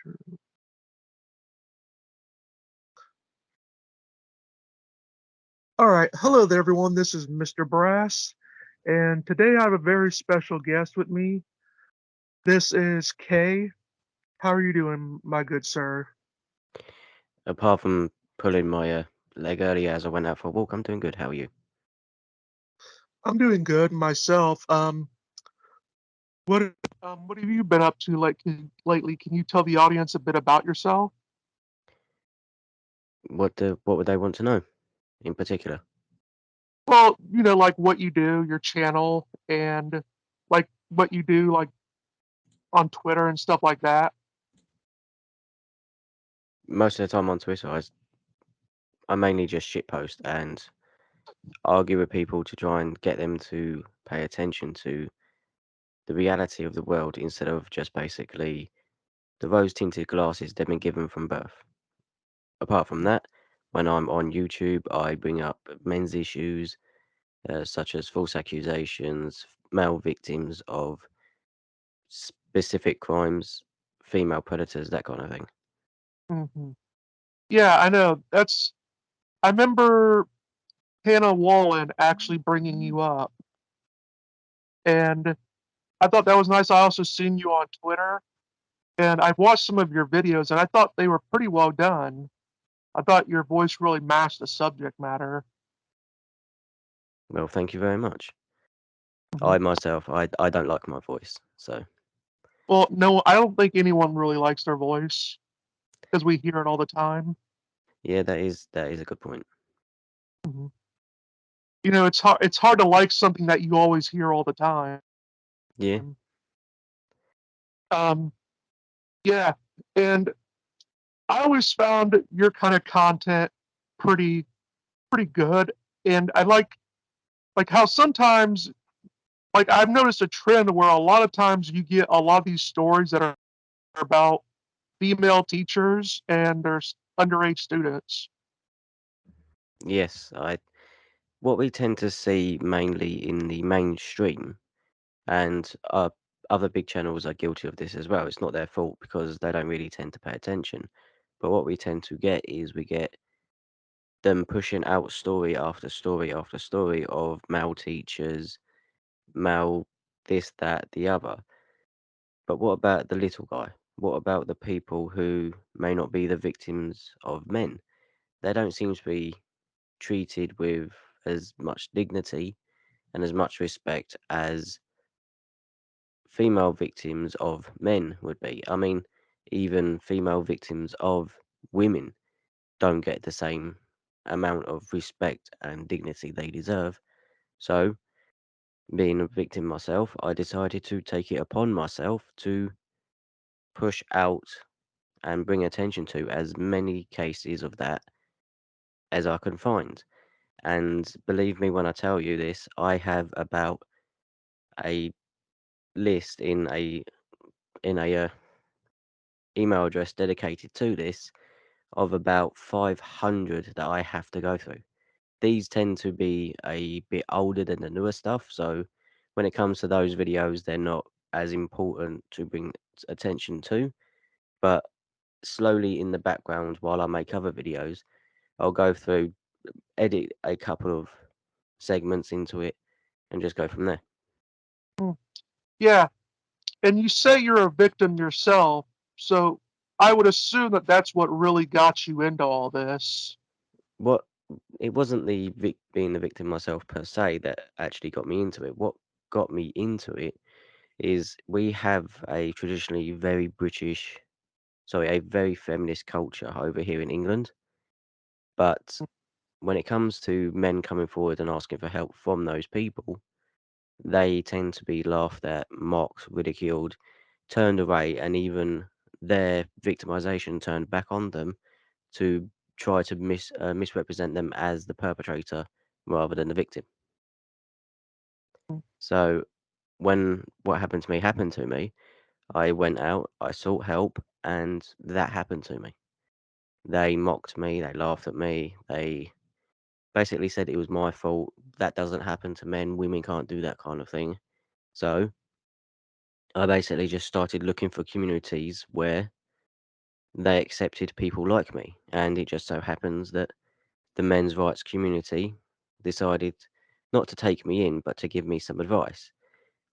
Sure. All right. Hello there, everyone. This is Mr. Brass, and today I have a very special guest with me. This is Kay. How are you doing, my good sir? Apart from pulling my leg earlier as I went out for a walk, I'm doing good. How are you? I'm doing good myself. What what have you been up to lately? Can you tell the audience a bit about yourself? What would they want to know in particular? Well, like what you do, your channel, and like what you do, like on Twitter and stuff like that. Most of the time on Twitter, I mainly just shitpost and argue with people to try and get them to pay attention to the reality of the world instead of just basically the rose-tinted glasses they've been given from birth. Apart from that, when I'm on YouTube, I bring up men's issues such as false accusations, male victims of specific crimes, female predators, that kind of thing. Hmm. Yeah, I know. I remember Hannah Wallen actually bringing you up, and I thought that was nice. I also seen you on Twitter, and I've watched some of your videos, and I thought they were pretty well done. I thought your voice really matched the subject matter. Well, thank you very much. Mhm. I myself, I don't like my voice, so Well, no, I don't think anyone really likes their voice because we hear it all the time. yeah, that is a good point. Mhm. It's hard to like something that you always hear all the time. Yeah, Um, yeah, and I always found your kind of content pretty pretty good, and I like how sometimes like I've noticed a trend where a lot of times you get a lot of these stories that are about female teachers and their underage students. yes, I what we tend to see mainly in the mainstream, and other big channels are guilty of this as well. It's not their fault because they don't really tend to pay attention. But what we tend to get is we get them pushing out story after story after story of male teachers, male this, that, the other. But what about the little guy? What about the people who may not be the victims of men? They don't seem to be treated with as much dignity and as much respect as female victims of men would be. I mean, even female victims of women don't get the same amount of respect and dignity they deserve. So, being a victim myself, I decided to take it upon myself to push out and bring attention to as many cases of that as I can find. And believe me when I tell you this, I have about a list in a email address dedicated to this of about 500 that I have to go through. These tend to be a bit older than the newer stuff, so when it comes to those videos, they're not as important to bring attention to. But slowly in the background, while I make other videos, I'll go through, edit a couple of segments into it, and just go from there. Mm. Yeah, and you say you're a victim yourself, so I would assume that that's what really got you into all this. What it wasn't being the victim myself per se that actually got me into it. What got me into it is we have a traditionally very British, sorry, a very feminist culture over here in England. But when it comes to men coming forward and asking for help from those people, they tend to be laughed at, mocked, ridiculed, turned away, and even their victimization turned back on them to try to misrepresent them as the perpetrator rather than the victim. Mm. So when what happened to me, I went out, I sought help, and that happened to me. They mocked me, they laughed at me, they basically said it was my fault. That doesn't happen to men, women can't do that kind of thing. So I basically just started looking for communities where they accepted people like me, and it just so happens that the men's rights community decided not to take me in, but to give me some advice.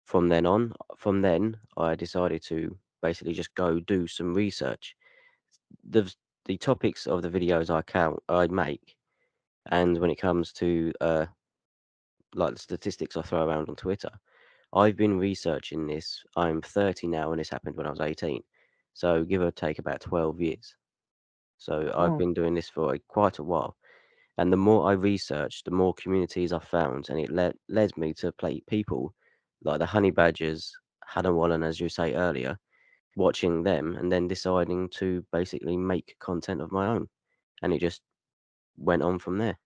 From then, I decided to basically just go do some research. The the topics of the videos I make, and when it comes to like the statistics I throw around on Twitter, I've been researching this. I'm 30 now, and this happened when I was 18. So give or take about 12 years. So I've Mm, been doing this for quite a while. And the more I researched, the more communities I found, and it led me to play people like the honey badgers, Hannah Wallen, as you say earlier, watching them, and then deciding to basically make content of my own, and it just went on from there.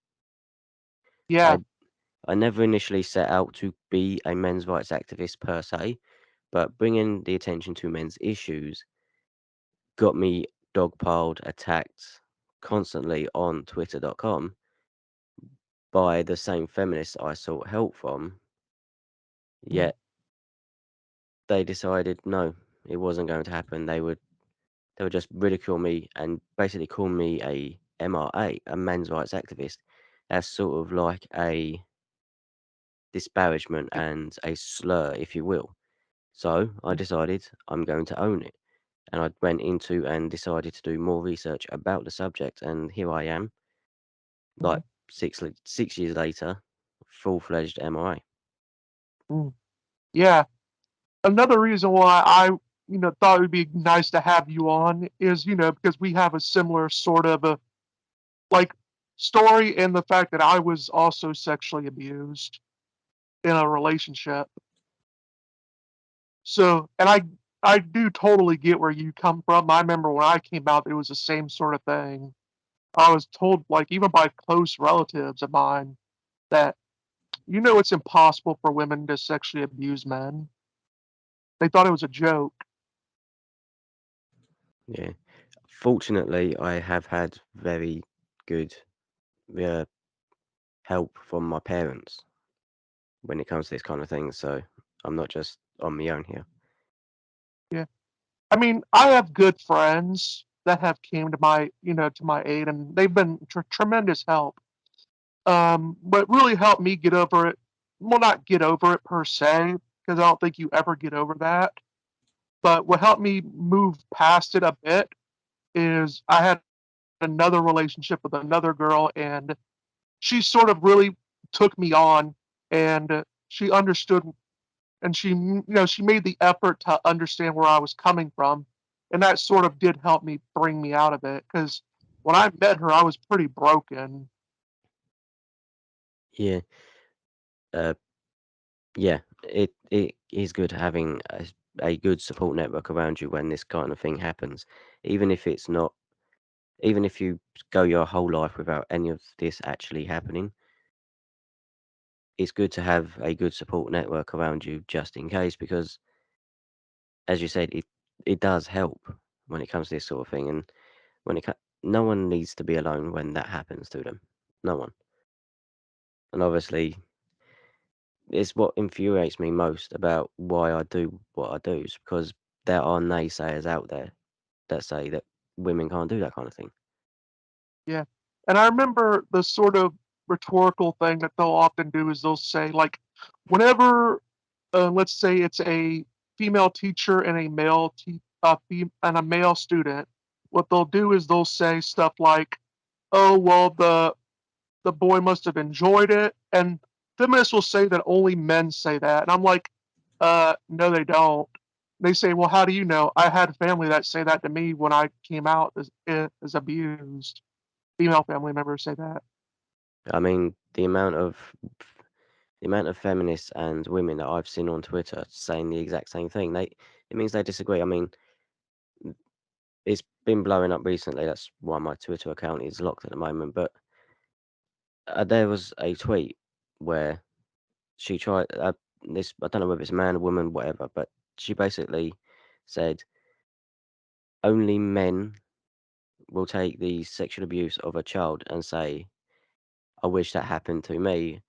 yeah. I I never initially set out to be a men's rights activist per se, but bringing the attention to men's issues got me dogpiled, attacked constantly on Twitter.com by the same feminists I sought help from. Mm, Yet they decided no, it wasn't going to happen. They would just ridicule me and basically call me a MRA, a men's rights activist, as sort of like a disparagement yeah. and a slur, if you will. So I Mm, decided I'm going to own it. And I went into and decided to do more research about the subject. And here I am, like mhm, 6 years later, full fledged MRA. mm. Yeah. Another reason why I, thought it would be nice to have you on is, because we have a similar sort of a like story in the fact that I was also sexually abused in a relationship. So, and I do totally get where you come from. I remember when I came out, it was the same sort of thing. I was told, like, even by close relatives of mine, that it's impossible for women to sexually abuse men. They thought it was a joke. Yeah. Fortunately, I have had very good uh, help from my parents when it comes to this kind of thing. So I'm not just on my own here. Yeah. I mean, I have good friends that have came to my aid, and they've been tremendous help. What really helped me get over it, well, not get over it per se, because I don't think you ever get over that. But what helped me move past it a bit is I had another relationship with another girl, and she sort of really took me on, and she understood, and she made the effort to understand where I was coming from, and that sort of did help me bring me out of it. Because when I met her, I was pretty broken. Yeah. Uh, yeah. It is good having a good support network around you when this kind of thing happens, even if it's not. Even if you go your whole life without any of this actually happening, it's good to have a good support network around you just in case, because as you said, it does help when it comes to this sort of thing, and when no one needs to be alone when that happens to them. No one. And obviously, it's what infuriates me most about why I do what I do is because there are naysayers out there that say that women can't do that kind of thing. Yeah. And I remember the sort of rhetorical thing that they'll often do is they'll say, like, whenever, let's say it's a female teacher and and a male student, what they'll do is they'll say stuff like, "Oh, well, the boy must have enjoyed it," and feminists will say that only men say that, and I'm like, no, they don't. They say, "Well, how do you know?" I had family that say that to me when I came out as abused. Female family members say that. I mean, the amount of feminists and women that I've seen on Twitter saying the exact same thing, it means they disagree. I mean, it's been blowing up recently. That's why my Twitter account is locked at the moment. But there was a tweet where she tried this. I don't know whether it's a man, a woman, whatever. But she basically said only men will take the sexual abuse of a child and say, "I wish that happened to me."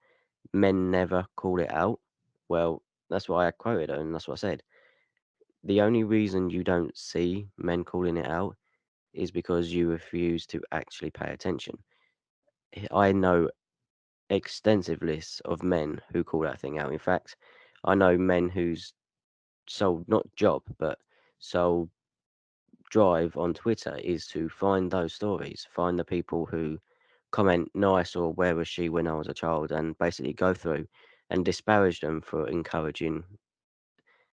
Men never call it out. Well, that's what I quoted her, and that's what I said. The only reason you don't see men calling it out is because you refuse to actually pay attention. I know extensive lists of men who call that thing out. In fact, I know men whose sole not job but sole drive on Twitter is to find those stories, find the people who comment nice or where was she when I was a child, and basically go through and disparage them for encouraging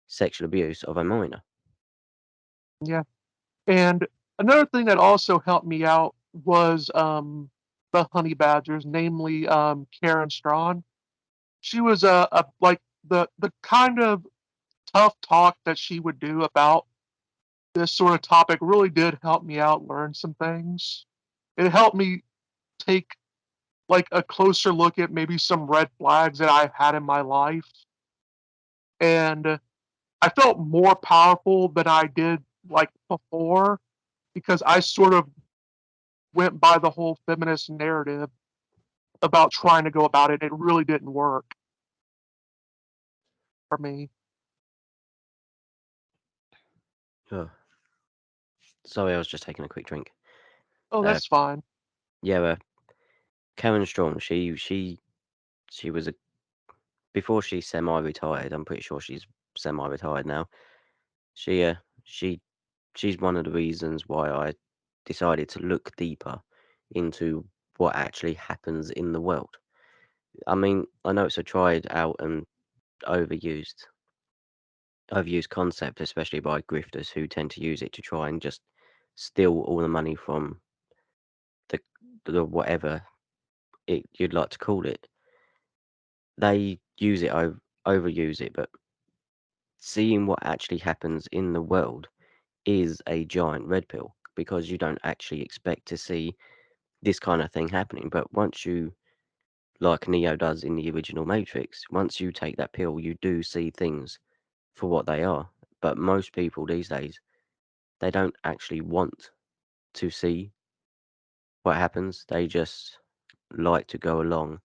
sexual abuse of a minor. Yeah. And another thing that also helped me out was the honey badgers, namely Karen Strawn. She was a like the kind of tough talk that she would do about this sort of topic really did help me out learn some things. It helped me take like a closer look at maybe some red flags that I've had in my life. And I felt more powerful than I did like before because I sort of went by the whole feminist narrative about trying to go about it. It really didn't work for me. Oh, sorry, I was just taking a quick drink. Oh, Uh, that's fine. yeah, Karen Strong, she was a before she semi-retired. I'm pretty sure she's semi-retired now. She uh she she's one of the reasons why I decided to look deeper into what actually happens in the world. I mean, I know it's a tried out and overused overused concept, especially by grifters who tend to use it to try and just steal all the money from the the whatever you'd like to call it. They use it overuse it, but seeing what actually happens in the world is a giant red pill because you don't actually expect to see this kind of thing happening. But once you, like Neo does in the original Matrix, once you take that pill, you do see things for what they are. But most people these days, they don't actually want to see what happens. They just like to go along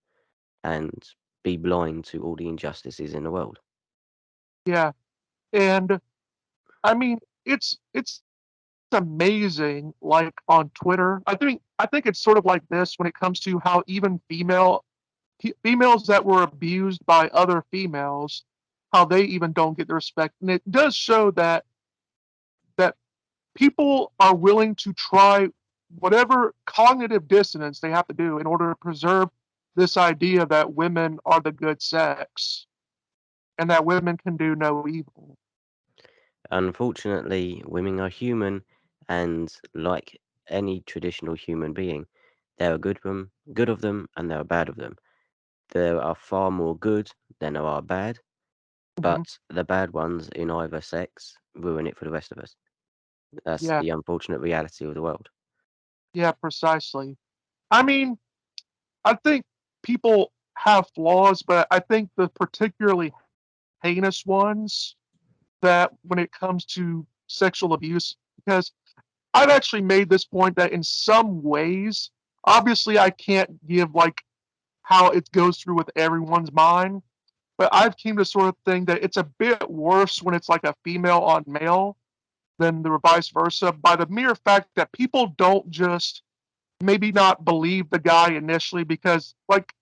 and be blind to all the injustices in the world. Yeah. And I mean, it's amazing like on Twitter. I think it's sort of like this when it comes to how even females that were abused by other females, how they even don't get the respect. And it does show that people are willing to try whatever cognitive dissonance they have to do in order to preserve this idea that women are the good sex and that women can do no evil. Unfortunately, women are human, and like any traditional human being, there are good of them, and there are bad of them. There are far more good than there are bad, Mhm. but the bad ones in either sex ruin it for the rest of us. That's Yeah, the unfortunate reality of the world. yeah, precisely. I mean, I think people have flaws, but I think the particularly heinous ones that when it comes to sexual abuse, because I've actually made this point that in some ways, obviously I can't give like how it goes through with everyone's mind, but I've came to sort of think that it's a bit worse when it's like a female on male than the vice versa by the mere fact that people don't just maybe not believe the guy initially because like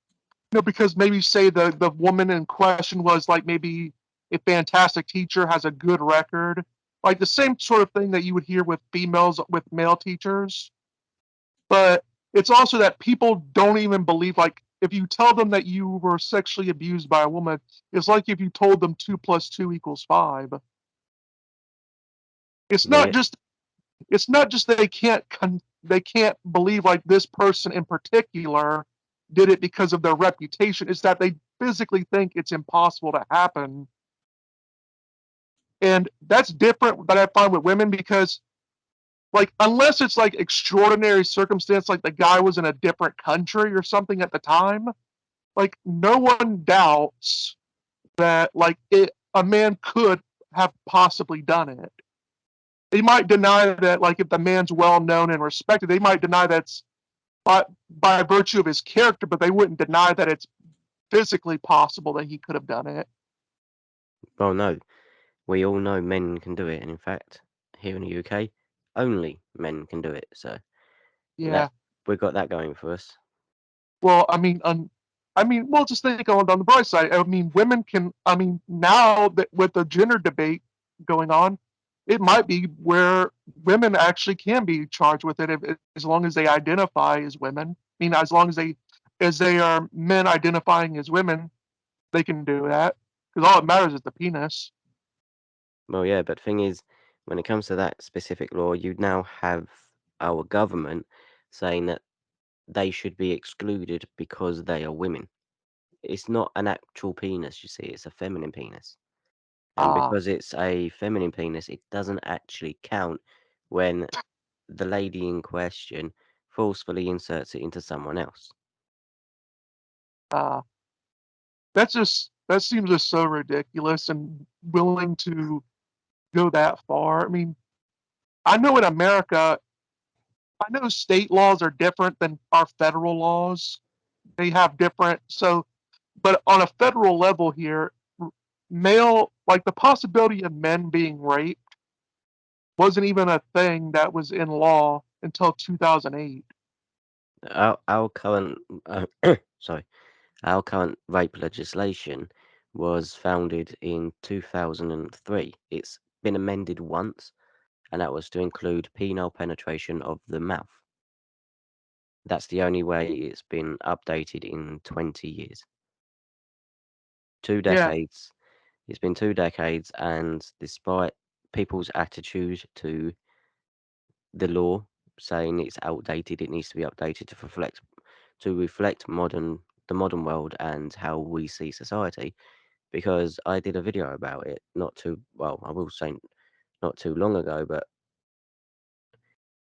because maybe say the woman in question was like maybe a fantastic teacher, has a good record, like the same sort of thing that you would hear with females with male teachers. But it's also that people don't even believe, like if you tell them that you were sexually abused by a woman, it's like if you told them 2 + 2 = 5. It's not Yeah, just it's not just they can't believe like this person in particular did it because of their reputation. It's that they physically think it's impossible to happen. And that's different that I find with women because like unless it's like extraordinary circumstance like the guy was in a different country or something at the time, like no one doubts that like a man could have possibly done it. They might deny that like if the man's well known and respected, they might deny that's by virtue of his character, but they wouldn't deny that it's physically possible that he could have done it. well, no, we all know men can do it, and in fact, here in the UK, only men can do it. So that Yeah. we've got that going for us. Well, well, just think on the bright side. I mean, women can. I mean, now that with the gender debate going on, it might be where women actually can be charged with it as long as they identify as women. I mean, as they are men identifying as women, they can do that because all that matters is the penis. Well, yeah, but the thing is, when it comes to that specific law, you now have our government saying that they should be excluded because they are women. It's not an actual penis, you see, it's a feminine penis. And Ah, because it's a feminine penis, it doesn't actually count when the lady in question forcefully inserts it into someone else. ah, that seems just so ridiculous and willing to go that far. I mean, I know in America, I know state laws are different than our federal laws. They have different, so, but on a federal level here, like the possibility of men being raped wasn't even a thing that was in law until 2008. Our current, sorry, our current rape legislation was founded in 2003. It's been amended once, and that was to include penile penetration of the mouth. That's the only way it's been updated in 20 years. Two Yeah, decades. It's been 2 decades, and despite people's attitude to the law saying it's outdated, it needs to be updated to reflect the modern world and how we see society. Because I did a video about it not too well, I will say not too long ago, but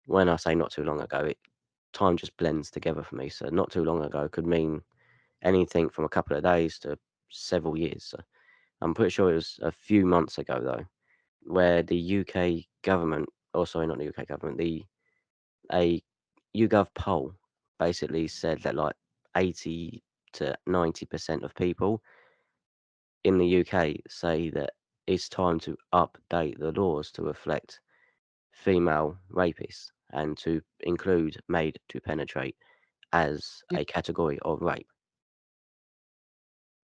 when I say not too long ago, time just blends together for me. So not too long ago could mean anything from a couple of days to several years. So I'm pretty sure it was a few months ago though, where the UK government, or sorry, not the UK government, a YouGov poll basically said that like 80 to 90% of people in the UK say that it's time to update the laws to reflect female rapists and to include made to penetrate as y- a category of rape.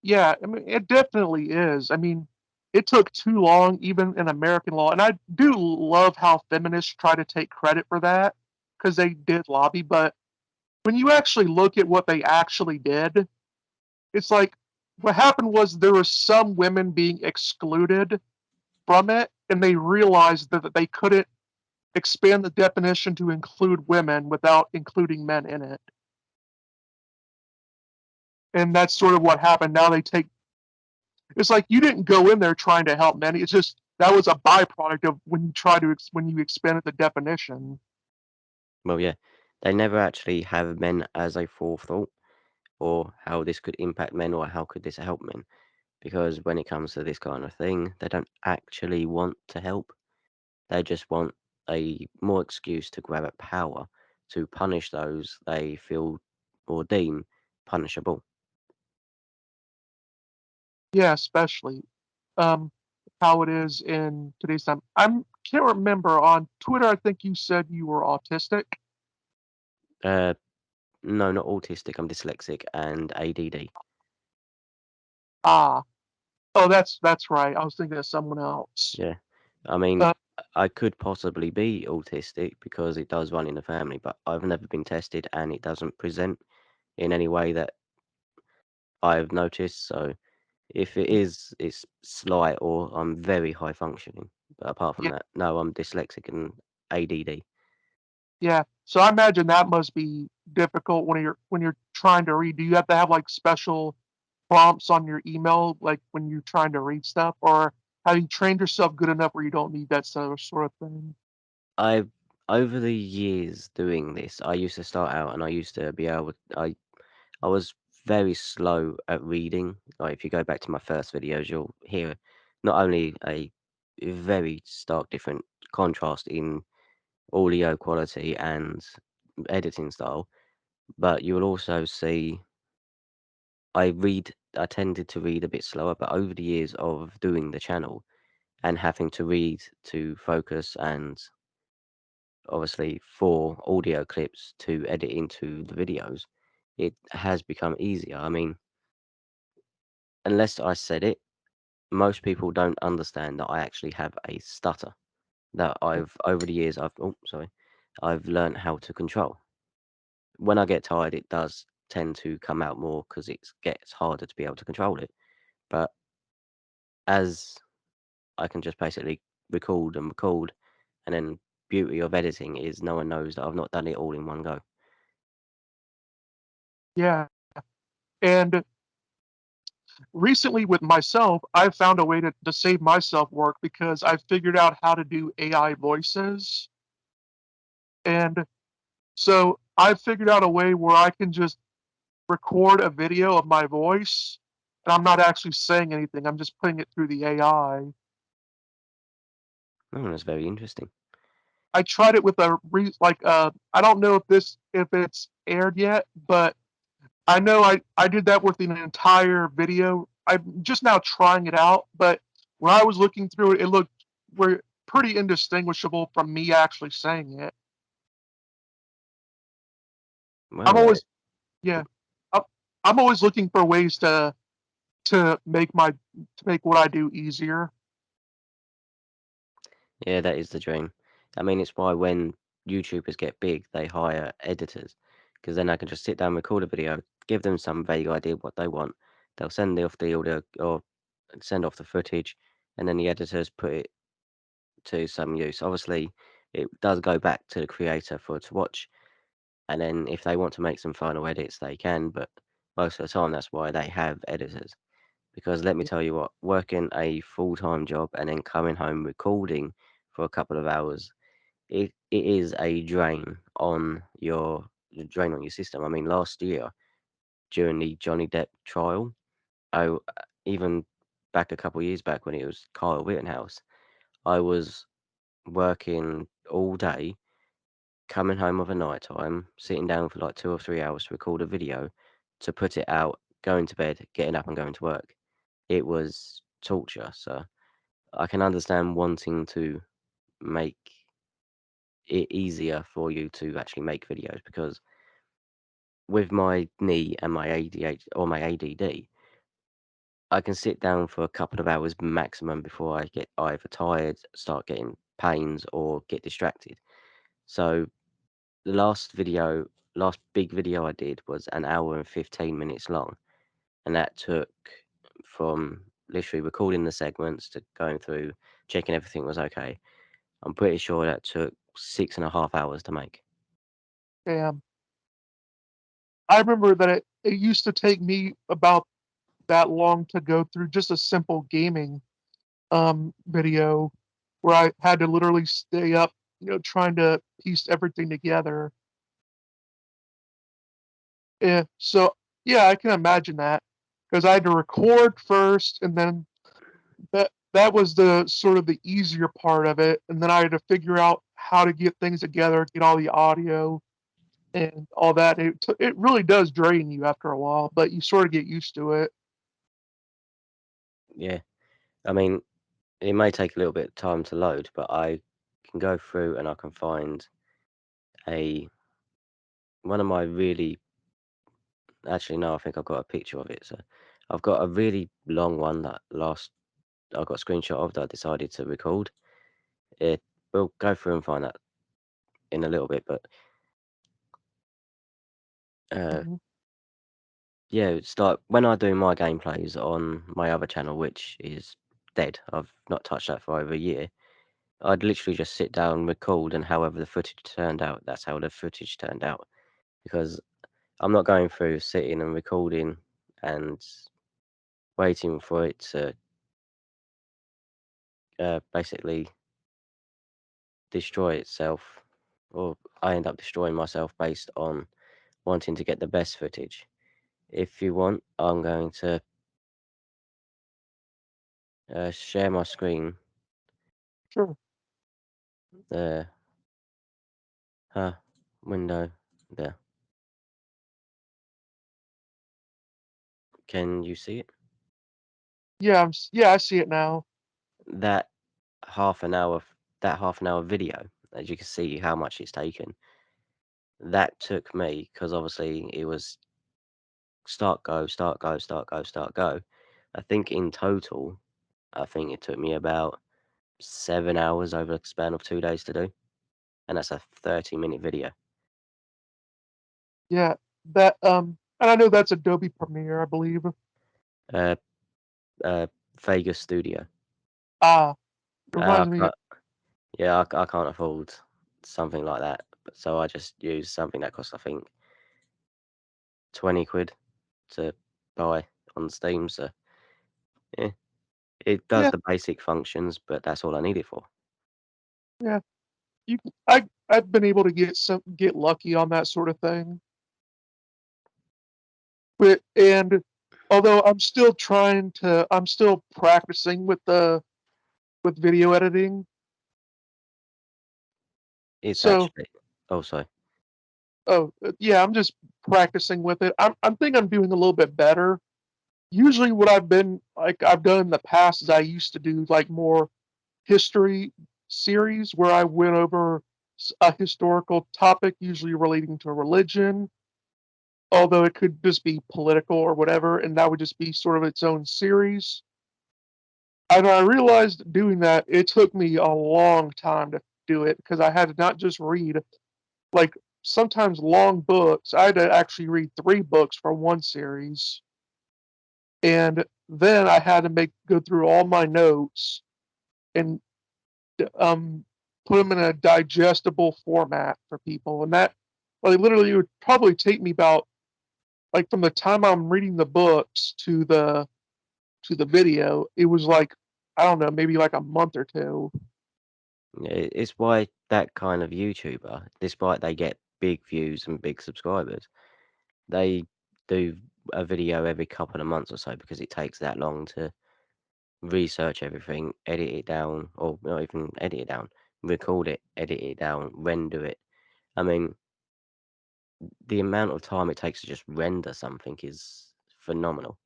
yeah. I mean, it definitely is. I mean, it took too long, even in American law, and I do love how feminists try to take credit for that because they did lobby. But when you actually look at what they actually did, it's like what happened was there were some women being excluded from it, and they realized that they couldn't expand the definition to include women without including men in it. And that's sort of what happened. Now they take it's like you didn't go in there trying to help men. It's just that was a byproduct of when you try to when you expanded the definition. Well, yeah, they never actually have men as a forethought or how this could impact men or how could this help men. Because when it comes to this kind of thing, they don't actually want to help. They just want a more excuse to grab at power to punish those they feel or deem punishable. Yeah, especially um, how it is in today's time. I can't remember on Twitter. I think you said you were autistic. Uh, no, not autistic. I'm dyslexic and ADD. Ah, oh, that's right. I was thinking of someone else. Yeah. I mean, Uh, I could possibly be autistic because it does run in the family, but I've never been tested and it doesn't present in any way that I've noticed. So if it is, it's slight or I'm very high functioning. But apart from yeah, that, no, I'm dyslexic and ADD. yeah. So I imagine that must be difficult when you're trying to read. Do you have to have like special prompts on your email, like when you're trying to read stuff, or have you trained yourself good enough where you don't need that sort of thing? I've over the years doing this, I used to start out and I used to be able I was very slow at reading. Like if you go back to my first videos, you'll hear not only a very stark different contrast in audio quality and editing style, but you will also see I tended to read a bit slower, but over the years of doing the channel and having to read to focus and obviously for audio clips to edit into the videos, it has become easier. I mean, unless I said it, most people don't understand that I actually have a stutter that I've over the years I've learned how to control. When I get tired, it does tend to come out more because it gets harder to be able to control it. But as I can just basically record, and then beauty of editing is no one knows that I've not done it all in one go. Yeah. And recently with myself, I've found a way to save myself work because I figured out how to do AI voices. And so I figured out a way where I can just record a video of my voice and I'm not actually saying anything. I'm just putting it through the AI. Oh, that's very interesting. I tried it with I don't know if it's aired yet, but I know I did that with an entire video. I'm just now trying it out, but when I was looking through it, it looked were pretty indistinguishable from me actually saying it. I'm Well, always yeah, I'm I'm always looking for ways to make what I do easier. yeah, that is the dream. I mean, it's why when YouTubers get big, they hire editors because then I can just sit down, record a video, give them some vague idea what they want. They'll send off the audio or send off the footage, and then the editors put it to some use. Obviously, it does go back to the creator for to watch, and then if they want to make some final edits, they can. But most of the time, that's why they have editors. Because let me tell you what, working a full-time job and then coming home recording for a couple of hours, it is a drain on your system. I mean, last year during the Johnny Depp trial, even back a couple of years back when it was Kyle Rittenhouse, I was working all day, coming home of a night time, sitting down for like 2 or 3 hours to record a video, to put it out, going to bed, getting up and going to work. It was torture. So I can understand wanting to make it easier for you to actually make videos because with my knee and my ADHD or my ADD, I can sit down for a couple of hours maximum before I get either tired, start getting pains, or get distracted. So the last big video I did was an hour and 15 minutes long, and that took from literally recording the segments to going through, checking everything was okay. I'm pretty sure that took 6.5 hours to make. And I remember that it used to take me about that long to go through just a simple gaming video where I had to literally stay up, trying to piece everything together. Yeah, so yeah, I can imagine that because I had to record first, and then that was the sort of the easier part of it, and then I had to figure out how to get things together, get all the audio and all that. It really does drain you after a while, but you sort of get used to it. Yeah, I mean, it may take a little bit of time to load, but I can go through and I can find a one of my really actually no, I think I've got a picture of it. So I've got a really long one that last I got a screenshot of that I decided to record. It we'll go through and find that in a little bit, but uh Mhm. yeah, it's like when I do my gameplays on my other channel, which is dead. I've not touched that for over a year. I'd literally just sit down, record, and however the footage turned out, that's how the footage turned out. Because I'm not going through sitting and recording and waiting for it to basically destroy itself, or I end up destroying myself based on wanting to get the best footage. If you want, I'm going to share my screen. Sure. The window there. Can you see it? Yeah, yeah, I see it now. That half an hour, that half an hour video. as you can see how much it's taken. That took me because obviously it was start go, start go, start go, start go. I think in total, I think it took me about 7 hours over a span of 2 days to do, and that's a 30-minute video. Yeah, and I know that's Adobe Premiere, I believe. Uh, uh, Vegas Studio. Ah, it Uh, reminds I me. can't, yeah, I can't afford something like that, so I just use something that costs I think 20 quid to buy on Steam. So yeah, it does Yeah, the basic functions, but that's all I need it for. yeah. I've been able to get lucky on that sort of thing. But and although I'm still practicing with video editing. It's So, actually, oh sorry, yeah, I'm just practicing with it. I'm think I'm doing a little bit better. Usually, what I've done in the past is I used to do like more history series where I went over a historical topic, usually relating to religion, although it could just be political or whatever, and that would just be sort of its own series. And I realized doing that, it took me a long time to do it because I had to not just read like sometimes long books. I had to actually read 3 books for one series, and then I had to make go through all my notes and um, put them in a digestible format for people. And that, like, literally would probably take me about like from the time I'm reading the books to the video, it was like I don't know, maybe like a month or two. it's why that kind of YouTuber, despite they get big views and big subscribers, they do a video every couple of months or so because it takes that long to research everything, edit it down, or not even edit it down, record it, edit it down, render it. I mean, the amount of time it takes to just render something is phenomenal.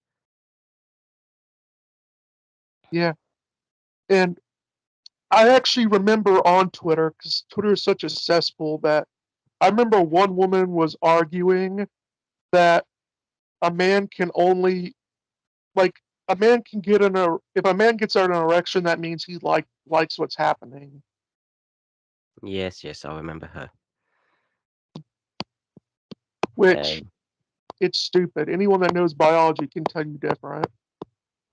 Yeah, and I actually remember on Twitter because Twitter is such a cesspool that I remember one woman was arguing that a man can only like a man can get an if a man gets an erection, that means he likes what's happening, Yes, yes, I remember her. which Uh, it's stupid. Anyone that knows biology can tell you different.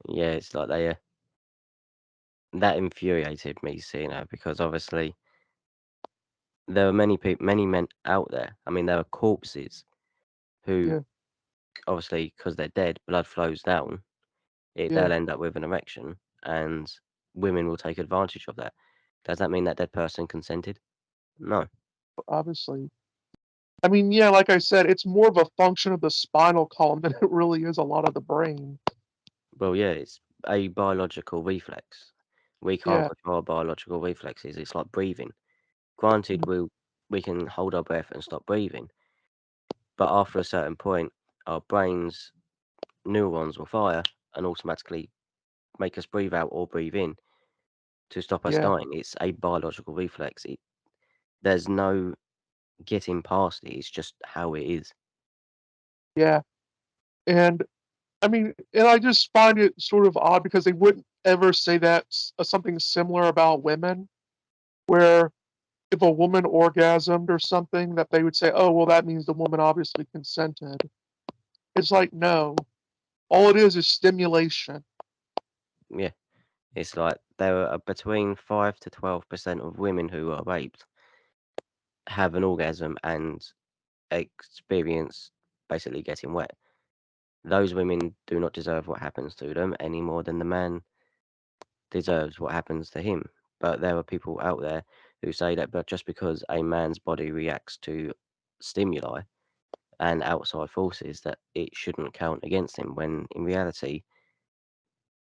yeah, it's like they that infuriated me seeing her because obviously there are many people, many men out there. I mean, there are corpses who Yeah, obviously because they're dead, blood flows down. yeah, They'll end up with an erection, and women will take advantage of that. Does that mean that dead person consented? No. obviously. I mean, yeah, like I said, it's more of a function of the spinal column than it really is a lot of the brain. Well, yeah, it's a biological reflex. We can't Yeah, control our biological reflexes. It's like breathing. Granted, mhm, we can hold our breath and stop breathing, but after a certain point, our brains neurons will fire and automatically make us breathe out or breathe in to stop us yeah, dying. It's a biological reflex. There's no getting past it. It's just how it is. yeah. And I mean, and I just find it sort of odd because they wouldn't ever say that something similar about women, where if a woman orgasmed or something, that they would say, "Oh, well, that means the woman obviously consented." It's like, no, all it is stimulation. Yeah, it's like there are between 5 to 12% of women who are raped have an orgasm and experience basically getting wet. Those women do not deserve what happens to them any more than the man deserves what happens to him. But there are people out there who say that but just because a man's body reacts to stimuli and outside forces that it shouldn't count against him when in reality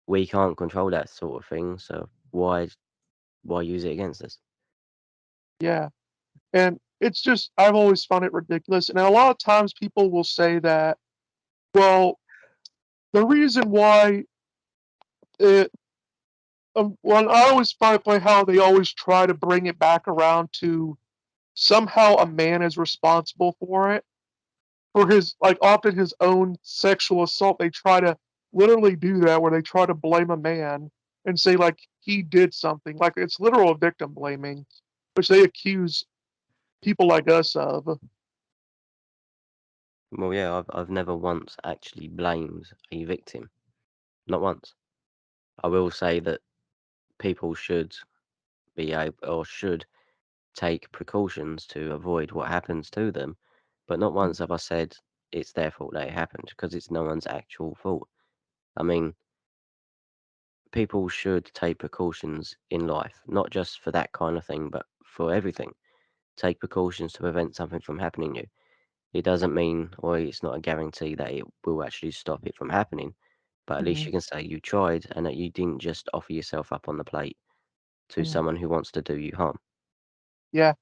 we can't control that sort of thing, so why use it against us? Yeah. And it's just, I've always found it ridiculous. And a lot of times people will say that, well, the reason why it, well, I always find funny how they always try to bring it back around to somehow a man is responsible for it. For his like, often his own sexual assault, they try to literally do that where they try to blame a man and say, like, he did something. Like, it's literal victim blaming, which they accuse people like us of. Well, yeah, I've never once actually blamed a victim, not once. I will say that people should be able or should take precautions to avoid what happens to them, but not Mm, once have I said it's their fault that it happened because it's no one's actual fault. I mean, people should take precautions in life, not just for that kind of thing, but for everything. Take precautions to prevent something from happening to you. It doesn't mean, or it's not a guarantee that it will actually stop it from happening, but at least mhm, you can say you tried and that you didn't just offer yourself up on the plate to mhm. someone who wants to do you harm. Yeah.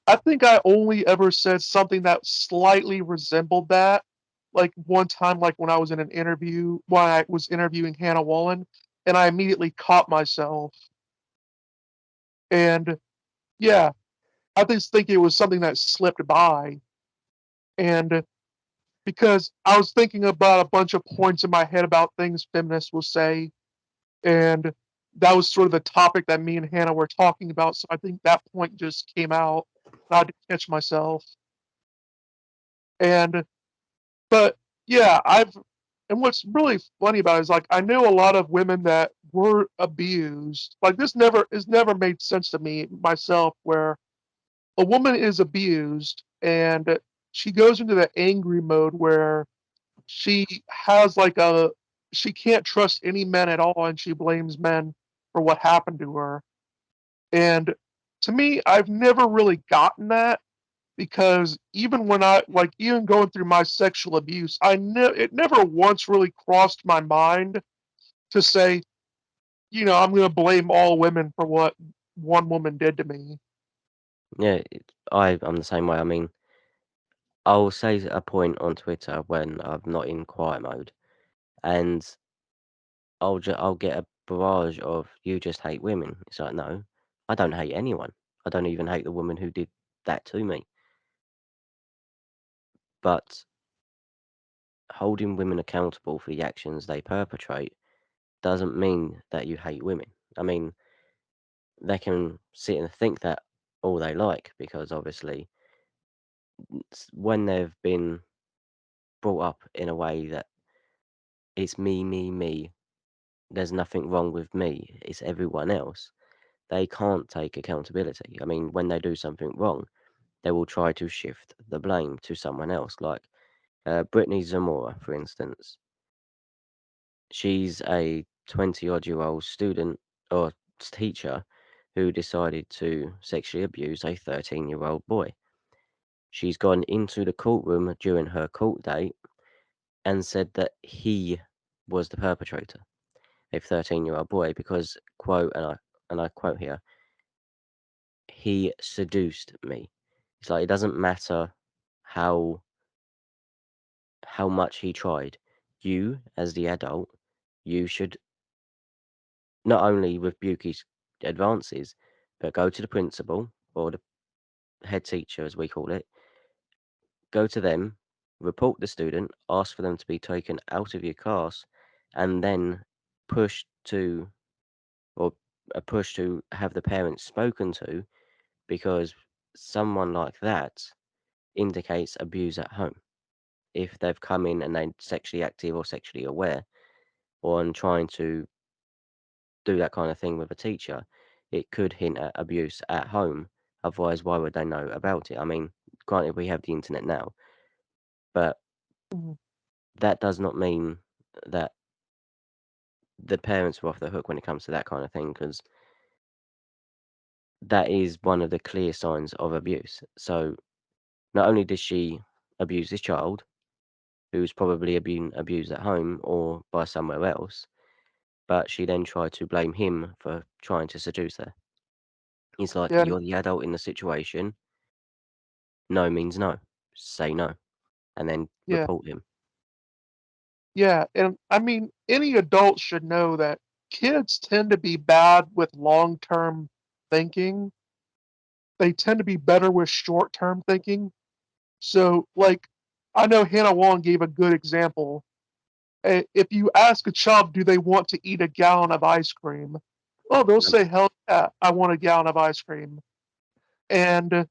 I think I only ever said something that slightly resembled that, like, one time, like, when I was in an interview when I was interviewing Hannah Wallen, and I immediately caught myself, and, yeah, I just think it was something that slipped by, and because I was thinking about a bunch of points in my head about things feminists will say, and that was sort of the topic that me and Hannah were talking about, so I think that point just came out, and I had to catch myself, and but, yeah, I've and what's really funny about it is, like, I know a lot of women that were abused, like, this never has never made sense to me myself, where a woman is abused, and she goes into the angry mode where she has, like, a she can't trust any men at all, and she blames men for what happened to her, and to me, I've never really gotten that because even when I like, even going through my sexual abuse, it never once really crossed my mind to say, "I'm gonna blame all women for what one woman did to me." Yeah, I'm the same way. I mean, I'll say a point on Twitter when I'm not in quiet mode, and I'll get a barrage of "you just hate women." It's like, no, I don't hate anyone. I don't even hate the woman who did that to me. But holding women accountable for the actions they perpetrate doesn't mean that you hate women. I mean, they can sit and think that all they like because obviously when they've been brought up in a way that it's me, me, me, there's nothing wrong with me, it's everyone else, they can't take accountability. I mean, when they do something wrong, they will try to shift the blame to someone else. Like Brittany Zamora, for instance, she's a 20-odd-year-old student or teacher who decided to sexually abuse a 13-year-old boy. She's gone into the courtroom during her court date and said that he was the perpetrator, a 13-year-old boy, because, quote, and I quote here, he seduced me. It's like it doesn't matter how much he tried. You, as the adult, you should not only rebuke his advances, but go to the principal or the head teacher, as we call it, go to them, report the student, ask for them to be taken out of your class, and then push to or a push to have the parents spoken to because someone like that indicates abuse at home. If they've come in and they're sexually active or sexually aware or and trying to do that kind of thing with a teacher, it could hint at abuse at home. Otherwise, why would they know about it? I mean, granted, we have the internet now, but Mhm, that does not mean that the parents are off the hook when it comes to that kind of thing, because that is one of the clear signs of abuse. So not only did she abuse this child, who's probably been abused at home or by somewhere else, but she then tried to blame him for trying to seduce her. He's like, yeah, and you're the adult in the situation. No means no. Say no, and then yeah, report him. yeah, and, I mean, any adult should know that kids tend to be bad with long-term thinking. They tend to be better with short-term thinking. So, like, I know Hannah Wong gave a good example. If you ask a child, do they want to eat a gallon of ice cream? Oh, they'll Um, say, hell yeah, I want a gallon of ice cream. And,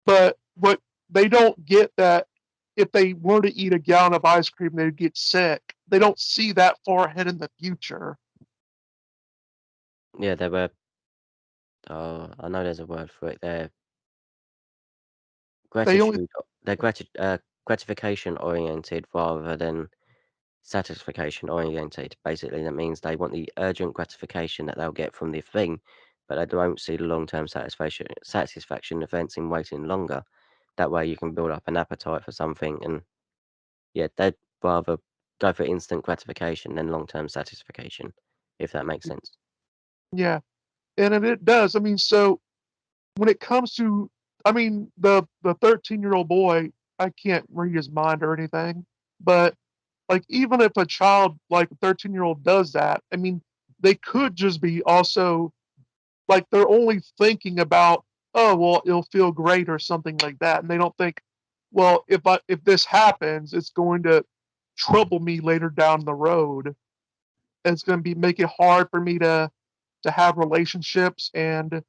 but what they don't get that if they were to eat a gallon of ice cream, they'd get sick. They don't see that far ahead in the future. yeah, they were. I know there's a word for it. They're They only, gratitude. They're gratification oriented rather than satisfaction oriented. Basically, that means they want the urgent gratification that they'll get from the thing, but they don't see the long term satisfaction events in waiting longer. That way, you can build up an appetite for something, and yeah, they'd rather go for instant gratification than long term satisfaction, if that makes sense. yeah, and it does. I mean, so when it comes to, I mean, the 13-year-old boy, I can't read his mind or anything, but like even if a child like a 13-year-old does that, I mean, they could just be also like they're only thinking about, oh well, it'll feel great or something like that, and they don't think, well, if this happens, it's going to trouble me later down the road. It's going to be make it hard for me to have relationships, and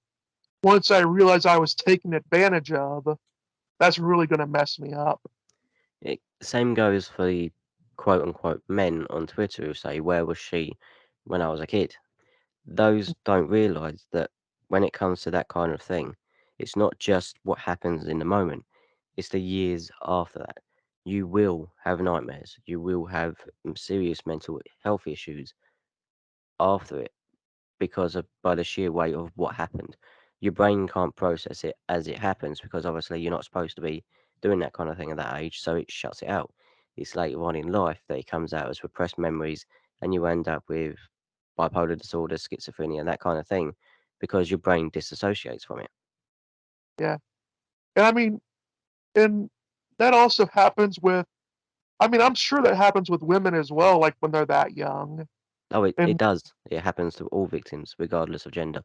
once I realized I was taken advantage of, that's really gonna mess me up. Same goes for the quote unquote men on Twitter who say, "Where was she when I was a kid?" Those don't realize that when it comes to that kind of thing, it's not just what happens in the moment, it's the years after that. You will have nightmares, you will have serious mental health issues after it because of by the sheer weight of what happened. Your brain can't process it as it happens because obviously you're not supposed to be doing that kind of thing at that age, so it shuts it out. It's later on in life that it comes out as repressed memories, and you end up with bipolar disorder, schizophrenia, that kind of thing, because your brain disassociates from it. Yeah, and I mean, and that also happens with, I mean, I'm sure that happens with women as well, like, when they're that young, Oh, it and does. It happens to all victims, regardless of gender.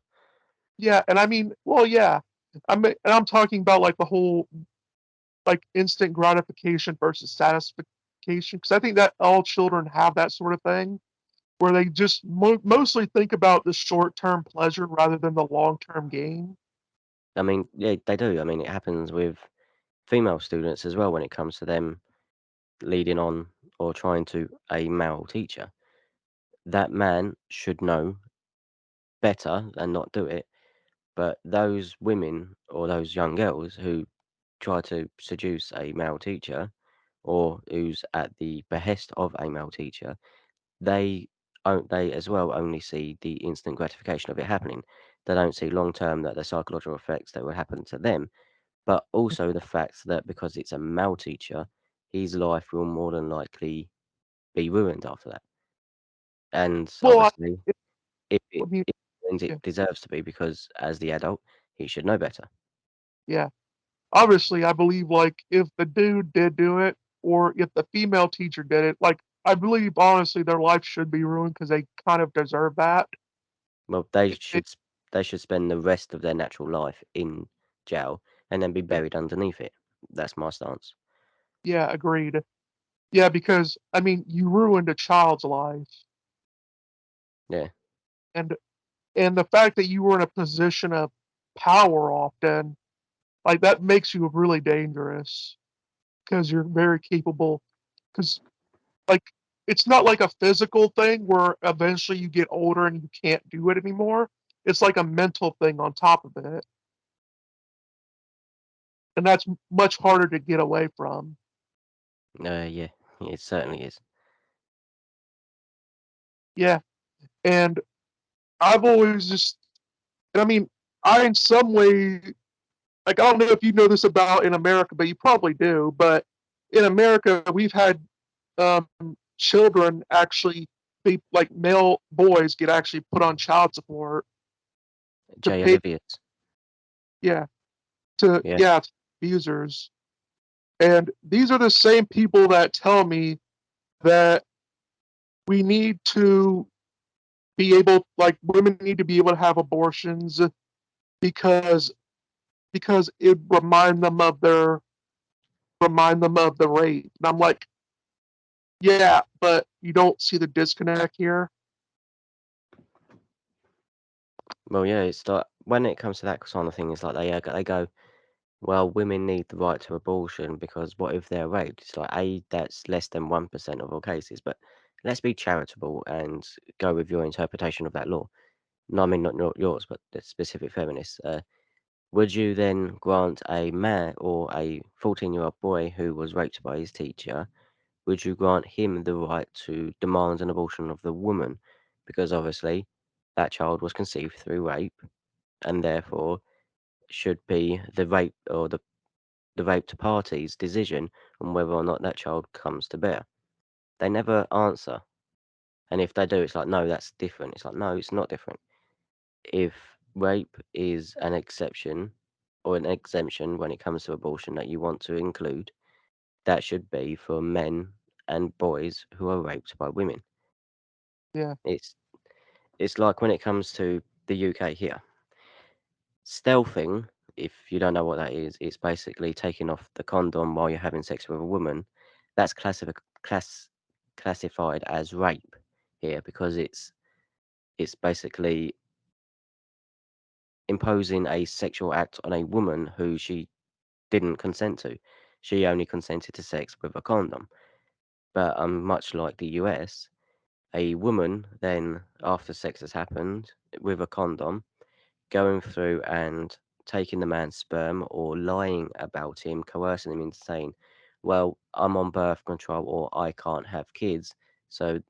yeah, and I mean, well, yeah, I mean, and I'm talking about, like, the whole, like, instant gratification versus satisfaction, because I think that all children have that sort of thing, where they just mostly think about the short-term pleasure rather than the long-term gain. I mean, yeah, they do. I mean, it happens with female students as well when it comes to them leading on or trying to a male teacher. That man should know better and not do it. But those women or those young girls who try to seduce a male teacher or who's at the behest of a male teacher, they as well only see the instant gratification of it happening. They don't see long term that the psychological effects that will happen to them, but also the fact that because it's a male teacher, his life will more than likely be ruined after that. And Well, obviously, it if I mean, it ruins, it yeah, deserves to be because as the adult, he should know better. yeah. Obviously, I believe, like, if the dude did do it or if the female teacher did it, like, I believe honestly their life should be ruined because they kind of deserve that. Well, It they should spend the rest of their natural life in jail and then be yeah, buried underneath it. That's my stance. yeah, agreed. Yeah, because, I mean, you ruined a child's life, Yeah. and the fact that you were in a position of power often, like, that makes you really dangerous because 'cause you're very capable. Because like, it's not like a physical thing where eventually you get older and you can't do it anymore. It's like a mental thing on top of it, and that's much harder to get away from. Yeah. It certainly is. Yeah, and I've always just, and I mean, I in some way, like, I don't know if you know this about in America, but you probably do, but in America, we've had, um, children actually be like, male boys get actually put on child support to Jay pay, Olivia's. yeah, to, Yeah. yeah, to abusers. And these are the same people that tell me that we need to be able, like, women need to be able to have abortions because it remind them of the rape. And I'm like, yeah, but you don't see the disconnect here. Well, yeah, it's like when it comes to that kind of thing, it's like they go, well, women need the right to abortion because what if they're raped? It's like that's less than 1% of all cases. But let's be charitable and go with your interpretation of that law. No, I mean not yours, but the specific feminists. Would you then grant a man or a 14-year-old boy who was raped by his teacher? Would you grant him the right to demand an abortion of the woman? Because obviously that child was conceived through rape and therefore should be the rape or the raped party's decision on whether or not that child comes to bear. They never answer. And if they do, it's like, no, that's different. It's like, no, it's not different. If rape is an exception or an exemption when it comes to abortion that you want to include, that should be for men and boys who are raped by women. Yeah, It's it's like when it comes to the UK here. Stealthing, if you don't know what that is, it's basically taking off the condom while you're having sex with a woman. That's classified as rape here because it's basically imposing a sexual act on a woman who she didn't consent to. She only consented to sex with a condom. But much like the US, a woman then, after sex has happened with a condom, going through and taking the man's sperm or lying about him, coercing him into saying, well, I'm on birth control or I can't have kids. So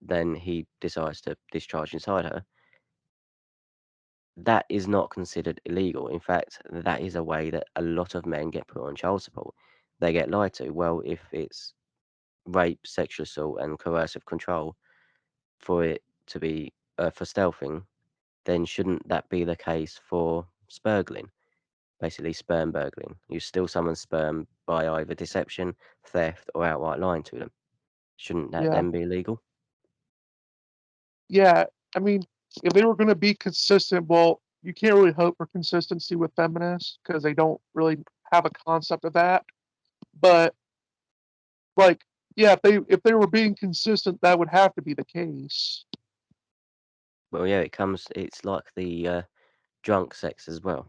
then he decides to discharge inside her. That is not considered illegal. In fact, that is a way that a lot of men get put on child support. They get lied to. Well, if it's rape, sexual assault, and coercive control for it to be for stealthing, then shouldn't that be the case for spurgling? Basically, sperm burgling. You steal someone's sperm by either deception, theft, or outright lying to them. Shouldn't that yeah, then be illegal? yeah. I mean, if they were going to be consistent, well, you can't really hope for consistency with feminists because they don't really have a concept of that. But like, yeah, if they were being consistent, that would have to be the case. Well, yeah, it's like the drunk sex as well.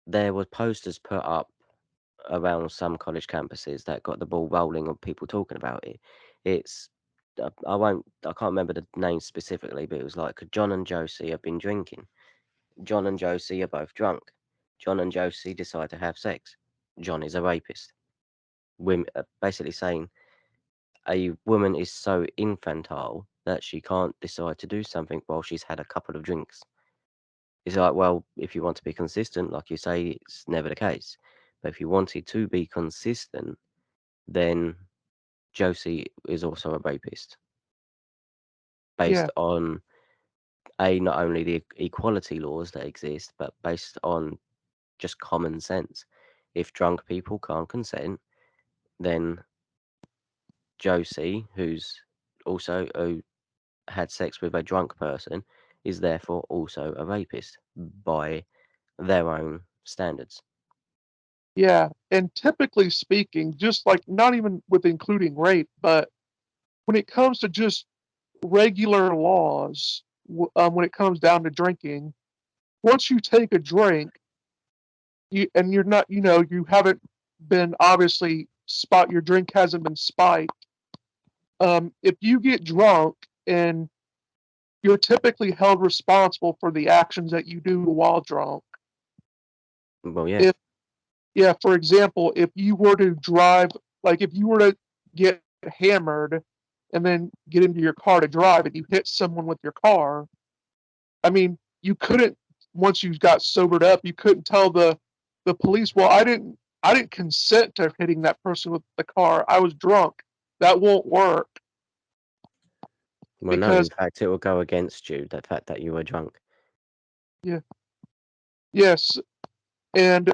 There were posters put up around some college campuses that got the ball rolling of people talking about it. It's I can't remember the name specifically, but it was like John and Josie have been drinking. John and Josie are both drunk. John and Josie decide to have sex. John is a rapist. Women basically saying a woman is so infantile that she can't decide to do something while she's had a couple of drinks. It's like, well, if you want to be consistent, like you say, it's never the case. But if you wanted to be consistent, then Josie is also a rapist Yeah, based on a not only the equality laws that exist, but based on just common sense. If drunk people can't consent, then Josie, who's also had sex with a drunk person, is therefore also a rapist by their own standards. yeah. And typically speaking, just like not even with including rape, but when it comes to just regular laws, when it comes down to drinking, once you take a drink, you're not, you haven't been obviously your drink hasn't been spiked. If you get drunk and you're typically held responsible for the actions that you do while drunk. Well, yeah, If Yeah, for example, if you were to drive, like if you were to get hammered and then get into your car to drive and you hit someone with your car, I mean, you couldn't once you got sobered up, you couldn't tell the police, well, I didn't consent to hitting that person with the car. I was drunk. That won't work well, no, in because fact, it will go against you, the fact that you were drunk. yeah, yes, and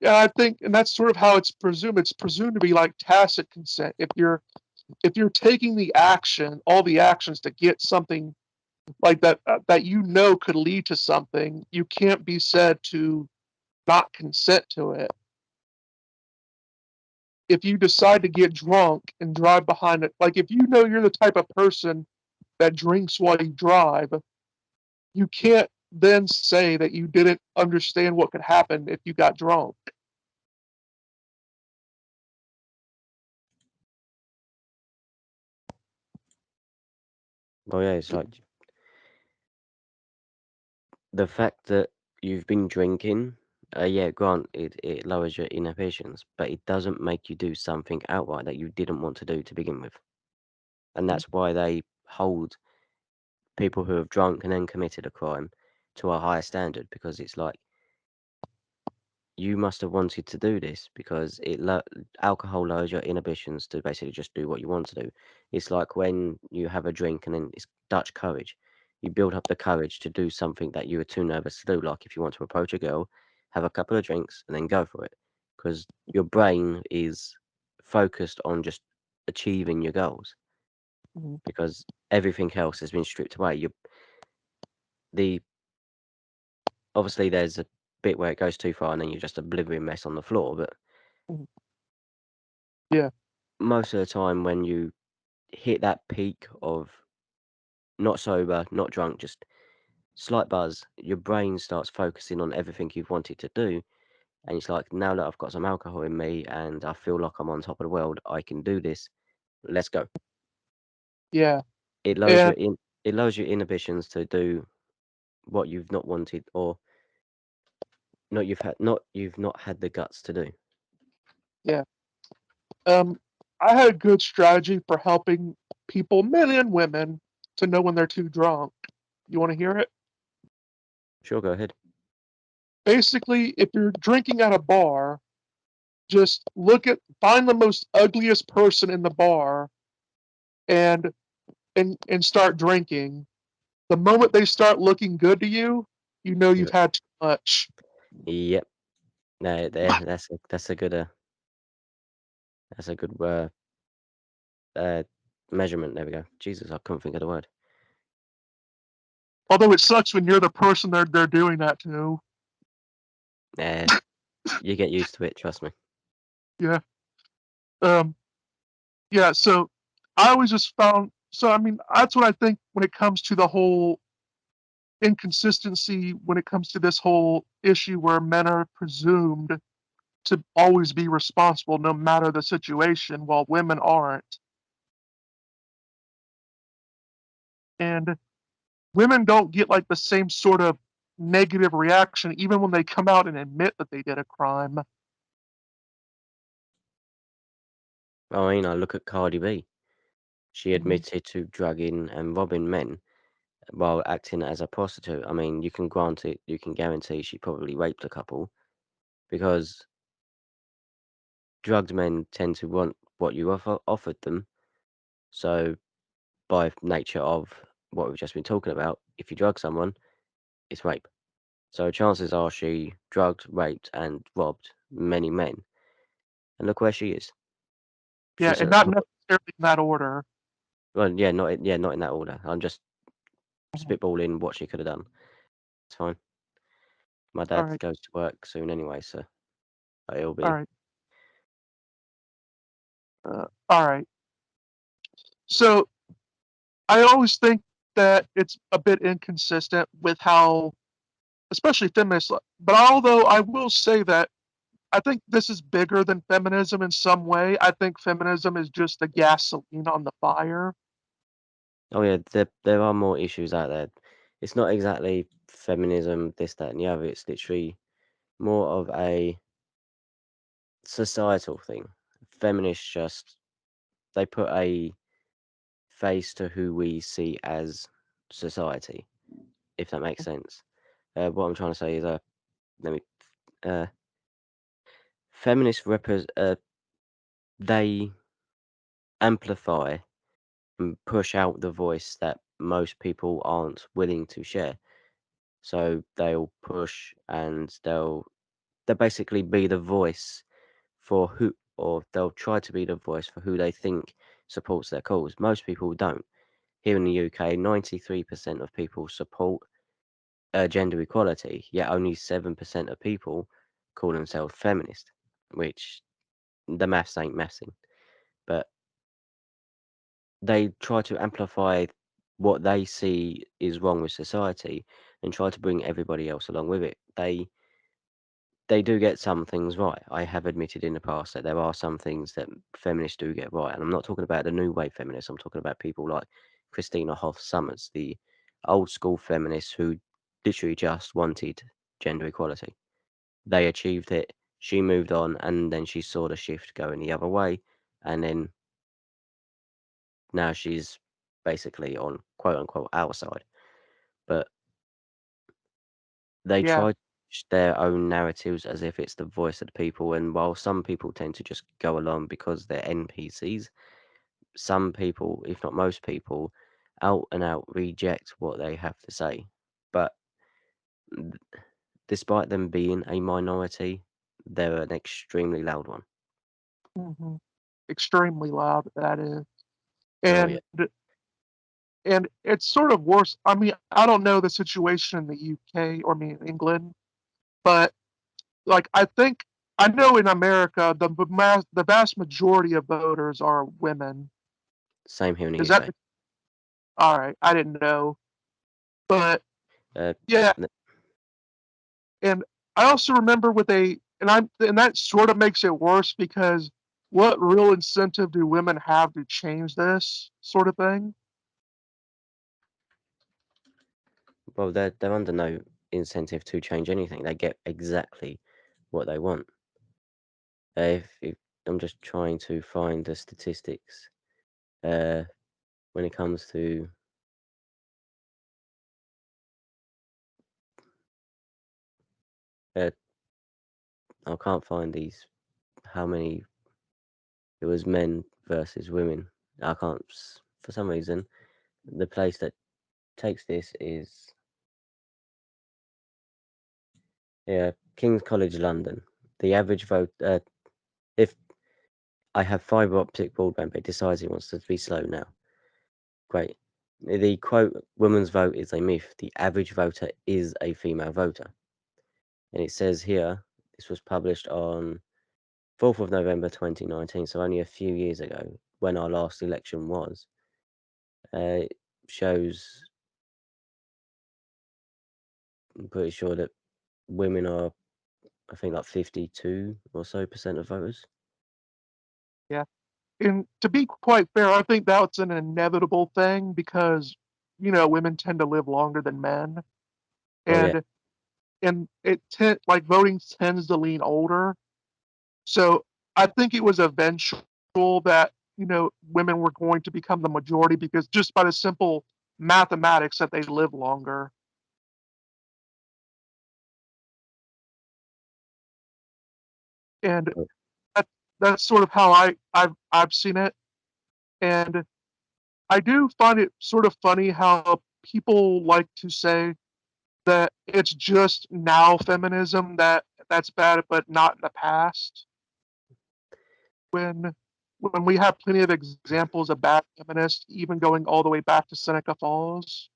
yeah, I think, and that's sort of how it's presumed. It's presumed to be like tacit consent. If you're taking the action, all the actions to get something, like that you know could lead to something, you can't be said to not consent to it. If you decide to get drunk and drive behind it, like if you know you're the type of person that drinks while you drive, you can't then say that you didn't understand what could happen if you got drunk. Well, yeah, it's like the fact that you've been drinking. Yeah, grant it lowers your inhibitions, but it doesn't make you do something outright that you didn't want to do to begin with, and Mhm, that's why they hold people who have drunk and then committed a crime to a higher standard because it's like you must have wanted to do this because alcohol lowers your inhibitions to basically just do what you want to do. It's like when you have a drink and then it's Dutch courage. You build up the courage to do something that you were too nervous to do. Like if you want to approach a girl, have a couple of drinks and then go for it because your brain is focused on just achieving your goals mhm, because everything else has been stripped away. The obviously there's a bit where it goes too far and then you're just a blithering mess on the floor, but mhm. Yeah, most of the time when you hit that peak of not sober, not drunk, just slight buzz, your brain starts focusing on everything you've wanted to do. And it's like, now that I've got some alcohol in me and I feel like I'm on top of the world, I can do this. Let's go. yeah, It lowers and it lowers your inhibitions to do what you've not wanted or you've not had the guts to do. yeah. Um, I had a good strategy for helping people, men and women, to know when they're too drunk. You want to hear it? Sure, go ahead. Basically, if you're drinking at a bar, just find the most ugliest person in the bar and and start drinking. The moment they start looking good to you, you know you've Yeah. had too much. Yep. No, there. That's a good uh measurement. There we go. Jesus, I couldn't think of the word. Although it sucks when you're the person they're doing that to. Uh, you get used to it. Trust me. Yeah. Um, yeah, so I always just found so I mean, that's what I think when it comes to the whole inconsistency when it comes to this whole issue where men are presumed to always be responsible no matter the situation while women aren't. And women don't get like the same sort of negative reaction even when they come out and admit that they did a crime. I mean, I look at Cardi B. She Mhm. admitted to drugging and robbing men while acting as a prostitute. I mean, you can guarantee she probably raped a couple because drugged men tend to want what you offered them. So, by nature of what we've just been talking about, if you drug someone, it's rape. So, chances are she drugged, raped, and robbed many men. And look where she is. Yeah, She's and a not look. necessarily in that order. Well, yeah, not in that order. I'm just Mhm. spitballing what she could have done. It's fine. My All dad right, goes to work soon anyway, so it'll all be. right, all right. So I always think that it's a bit inconsistent with how, especially feminists. But although I will say that I think this is bigger than feminism in some way. I think feminism is just the gasoline on the fire. Oh yeah, there are more issues out there. It's not exactly feminism, this, that, and the other. It's literally more of a societal thing. Feminists just they put a face to who we see as society, if that makes sense. What I'm trying to say is, let me, uh, feminists they amplify and push out the voice that most people aren't willing to share. So they'll push and they'll basically be the voice for who, or they'll try to be the voice for who they think supports their cause. Most people don't. here in the UK, 93% of people support gender equality, yet only 7% of people call themselves feminist, which the maths ain't mathsing. But they try to amplify what they see is wrong with society and try to bring everybody else along with it. They do get some things right. I have admitted in the past that there are some things that feminists do get right, and I'm not talking about the new wave feminists. I'm talking about people like Christina Hoff Summers, the old school feminists who literally just wanted gender equality. They achieved it. She moved on, and then she saw the shift going the other way, and then now she's basically on quote unquote our side. But they Yeah. try to push their own narratives as if it's the voice of the people. And while some people tend to just go along because they're NPCs, some people, if not most people, out and out reject what they have to say. But despite them being a minority, they're an extremely loud one. Hmm. Extremely loud, that is. Oh yeah, And it's sort of worse. I mean, I don't know the situation in the UK or I mean England, but like I think I know in America the vast majority of voters are women. same here in the Is that UK. all right? I didn't know, but Uh, yeah, n- and I also remember with a and that sort of makes it worse because what real incentive do women have to change this sort of thing? well, they're under no incentive to change anything. They get exactly what they want. If I'm just trying to find the statistics uh, when it comes to uh, I can't find these how many it was men versus women. I can't for some reason the place that takes this is yeah King's College London. The average vote if I have fibre optic broadband, but it decides it wants to be slow now. Great. The quote, women's vote is a myth. The average voter is a female voter. And it says here, this was published on 4th of November 2019, so only a few years ago, when our last election was. It shows, I'm pretty sure that women are, I think, like 52 or so percent of voters. Yeah. And to be quite fair, I think that's an inevitable thing because, women tend to live longer than men, Oh, yeah. and like voting tends to lean older. So I think it was eventual that women were going to become the majority because just by the simple mathematics that they live longer, and Oh, that that's sort of how I've seen it, and I do find it sort of funny how people like to say that it's just now feminism that's bad, but not in the past. When when we have plenty of examples of bad feminists, even going all the way back to Seneca Falls.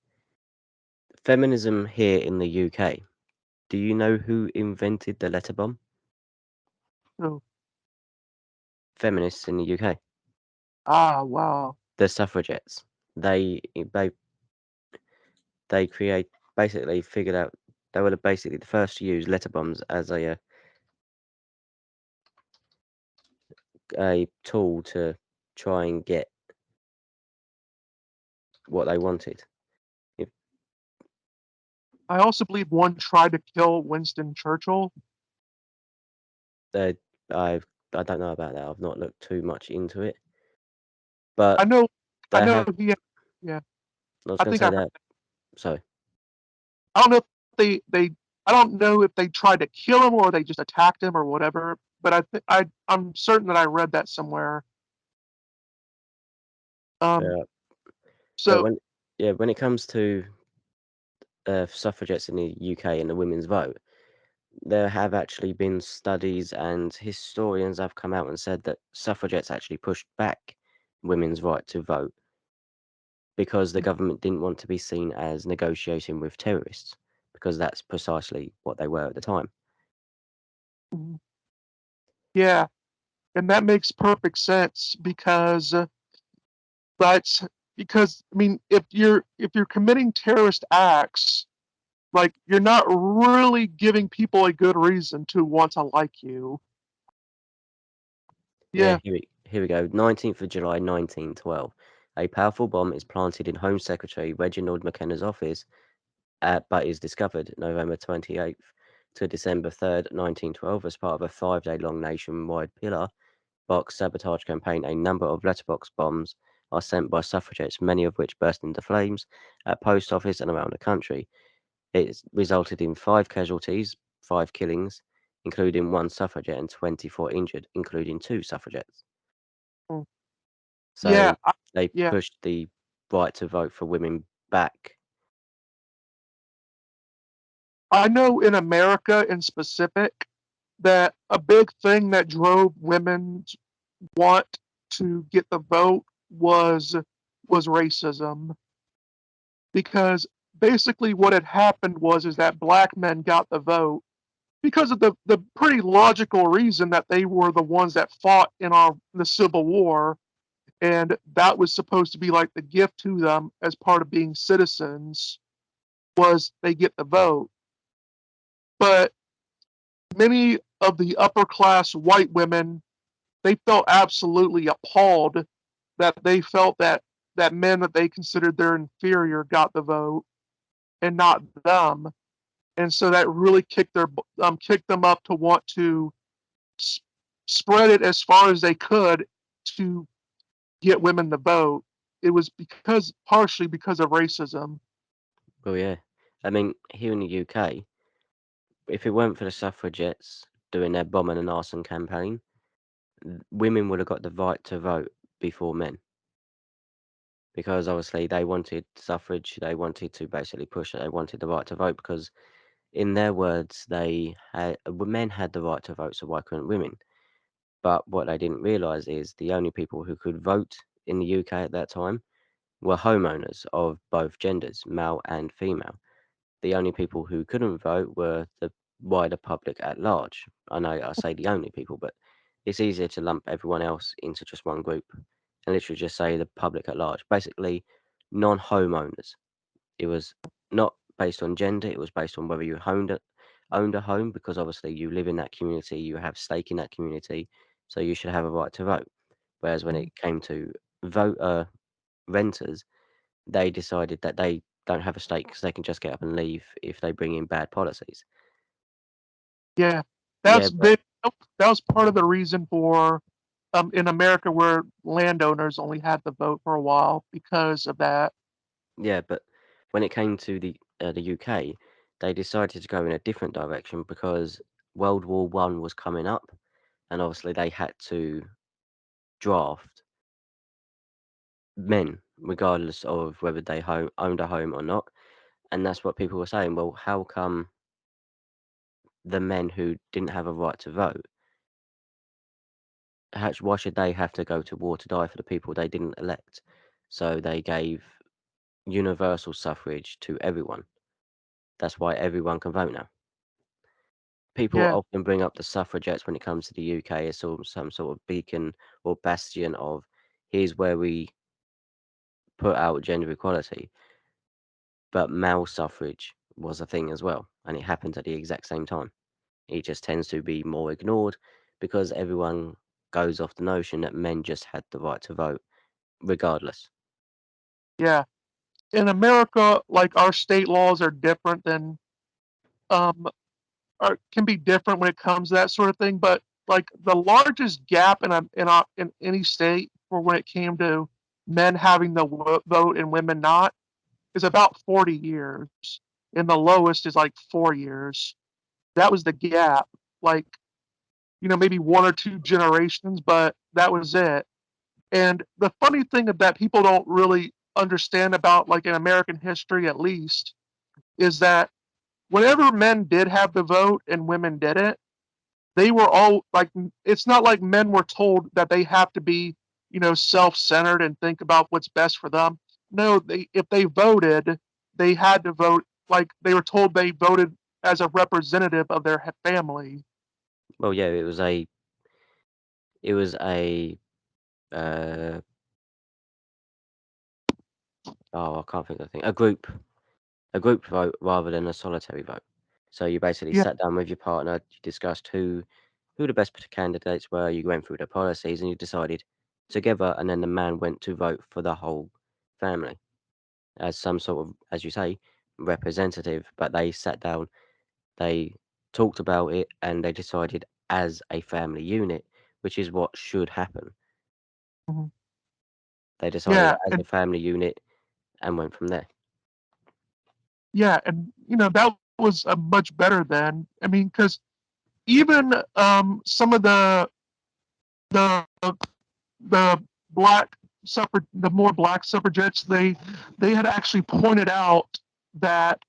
feminism here in the UK. Do you know who invented the letter bomb? So, Feminists in the UK. wow, The suffragettes. They they they create basically figured out they were basically the first to use letter bombs as a tool to try and get what they wanted. If I also believe one tried to kill Winston Churchill. they, I I don't know about that. I've not looked too much into it, I but know, I they know have. he. Yeah, I was I going to think say I heard. that. So I don't know if they. I don't know if they tried to kill him or they just attacked him or whatever. But I'm certain that I read that somewhere. Um. yeah, but So when it comes to suffragettes in the UK and the women's vote, there have actually been studies and historians have come out and said that suffragettes actually pushed back women's right to vote because the government didn't want to be seen as negotiating with terrorists, because that's precisely what they were at the time. Mhm. Yeah, and that makes perfect sense that's because I mean, if you're committing terrorist acts, like you're not really giving people a good reason to want to like you. Yeah, Yeah. here we go. 19th of July, 1912. A powerful bomb is planted in Home Secretary Reginald McKenna's office, but is discovered November 28th to December 3rd, 1912, as part of a 5-day-long nationwide pillar box sabotage campaign. A number of letterbox bombs are sent by suffragettes, many of which burst into flames at post office and around the country. It resulted in 5 casualties, 5 killings, including 1 suffragette, and 24 injured, including 2 suffragettes. Mm. So Yeah, I they yeah. pushed the right to vote for women back. I know in America in specific that a big thing that drove women's want to get the vote was racism, because basically what had happened was is that black men got the vote because of the pretty logical reason that they were the ones that fought in the Civil War, and that was supposed to be like the gift to them as part of being citizens was they get the vote. But many of the upper class white women, they felt absolutely appalled that they felt that men that they considered their inferior got the vote and not them, and so that really kicked them up to want to s- spread it as far as they could to get women the vote. It was because partially because of racism. Well, yeah. I mean, here in the UK, if it weren't for the suffragettes doing their bombing and arson campaign, women would have got the right to vote before men, because obviously they wanted suffrage, they wanted to basically push it, they wanted the right to vote because, in their words, men had the right to vote, so why couldn't women? But what they didn't realise is the only people who could vote in the UK at that time were homeowners of both genders, male and female. The only people who couldn't vote were the wider public at large. I know I say the only people, but it's easier to lump everyone else into just one group and literally just say the public at large. Basically, non homeowners. It was not based on gender, it was based on whether you owned a home, because obviously you live in that community, you have stake in that community, so you should have a right to vote. Whereas when Mhm. it came to voter renters, they decided that they don't have a stake because they can just get up and leave if they bring in bad policies. Yeah, Yeah, that's but big. That was part of the reason for in America where landowners only had the vote for a while because of that. yeah, but when it came to the UK, they decided to go in a different direction because World War I was coming up, and obviously they had to draft men, regardless of whether they owned a home or not. And that's what people were saying. Well, how come the men who didn't have a right to vote, why should they have to go to war to die for the people they didn't elect? So they gave universal suffrage to everyone. That's why everyone can vote now. People Yeah, often bring up the suffragettes when it comes to the UK as some sort of beacon or bastion of, here's where we put out gender equality. But male suffrage was a thing as well, and it happened at the exact same time. It just tends to be more ignored because everyone goes off the notion that men just had the right to vote regardless. yeah. In America, like our state laws are different than um can be different when it comes to that sort of thing. But like the largest gap in any state for when it came to men having the vote and women not is about 40 years, and the lowest is like 4 years. That was the gap. Like maybe one or two generations, but that was it. And the funny thing that people don't really understand about, like in American history at least, is that whenever men did have the vote and women didn't, they were all like, it's not like men were told that they have to be, self centered and think about what's best for them. no, they if they voted, they had to vote like they were told they voted as a representative of their family. Well, yeah, it was a uh, oh, I can't think of the thing. A group vote rather than a solitary vote. So you basically Yeah. sat down with your partner, you discussed who the best candidates were, you went through their policies, and you decided together, and then the man went to vote for the whole family as some sort of, as you say, representative. But they sat down, they talked about it, and they decided as a family unit, which is what should happen. Mhm. They decided Yeah, as a and family unit and went from there. yeah, and that was a much better then. I mean, because even some of the the the more black suffragettes, they had actually pointed out that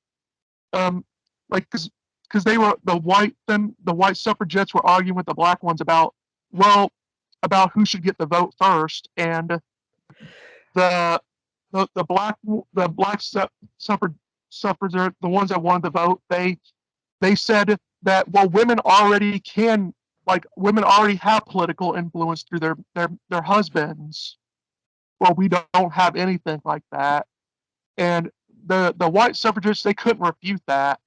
um like because they were the white suffragettes were arguing with the black ones about well about who should get the vote first, and the the black suffrage suffragette, the ones that wanted the vote, they said that well women already have political influence through their husbands. Well, we don't have anything like that. And the white suffragists, they couldn't refute that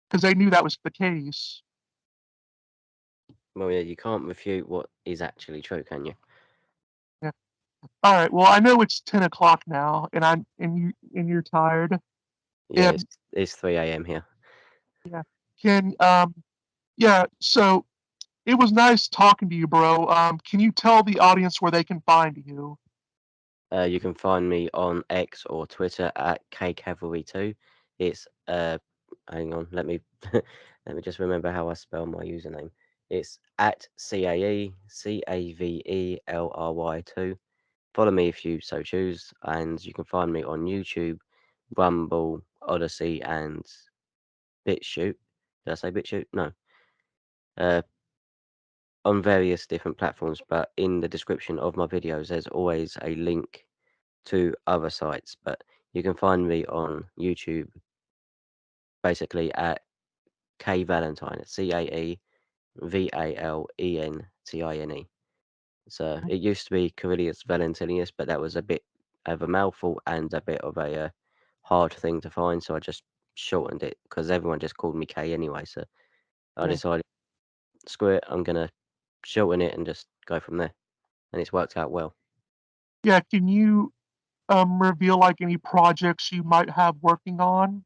because they knew that was the case. Well, yeah, you can't refute what is actually true, can you? Yeah. All right. Well, I know it's 10 o'clock now, and you're tired. Yeah, it's And it's 3 a.m. here. yeah, can yeah. So it was nice talking to you, bro. Can you tell the audience where they can find you? You can find me on X or Twitter at kcavalry2. It's hang on, let me let me just remember how I spell my username. It's at CAECAVELRY2. Follow me if you so choose, and you can find me on YouTube, Rumble, Odyssey, and BitChute. Did I say BitChute? No. Uh, on various different platforms, but in the description of my videos, there's always a link to other sites. But you can find me on YouTube basically at K Valentine, CAEVALENTINE. So it used to be Carillius Valentinius, but that was a bit of a mouthful and a bit of a hard thing to find. So I just shortened it because everyone just called me K anyway. So I Yeah. decided, screw it, I'm gonna shorten it and just go from there. And it's worked out well. Yeah. Can you reveal like any projects you might have working on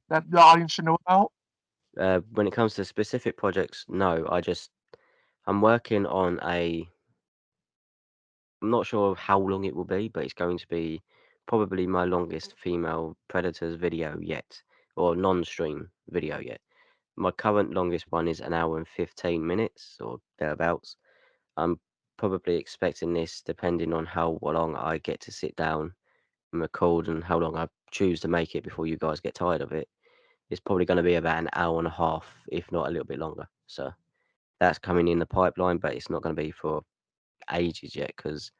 that the audience should know about? When it comes to specific projects, no, I'm working on I'm not sure of how long it will be, but it's going to be probably my longest female predators video yet, or non-stream video yet. My current longest one is an hour and 15 minutes or thereabouts. I'm probably expecting this, depending on how long I get to sit down and record and how long I choose to make it before you guys get tired of it. It's probably going to be about an hour and a half, if not a little bit longer. So that's coming in the pipeline, but it's not going to be for ages yet because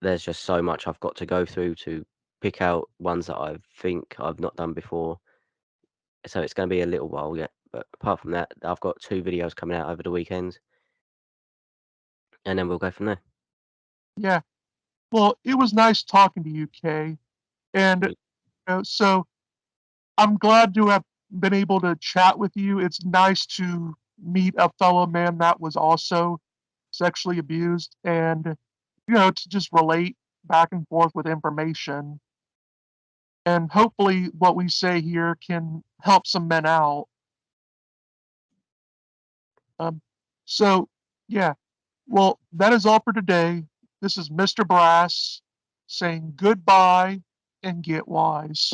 there's just so much I've got to go through to pick out ones that I think I've not done before. So it's going to be a little while yet. But apart from that, I've got 2 videos coming out over the weekend, and then we'll go from there. Yeah. Well, it was nice talking to you, Kay. And Y- so I'm glad to have been able to chat with you. It's nice to meet a fellow man that was also sexually abused and, to just relate back and forth with information. And hopefully, what we say here can help some men out. Um, so, yeah. Well, that is all for today. This is Mr. Brass saying goodbye and get wise.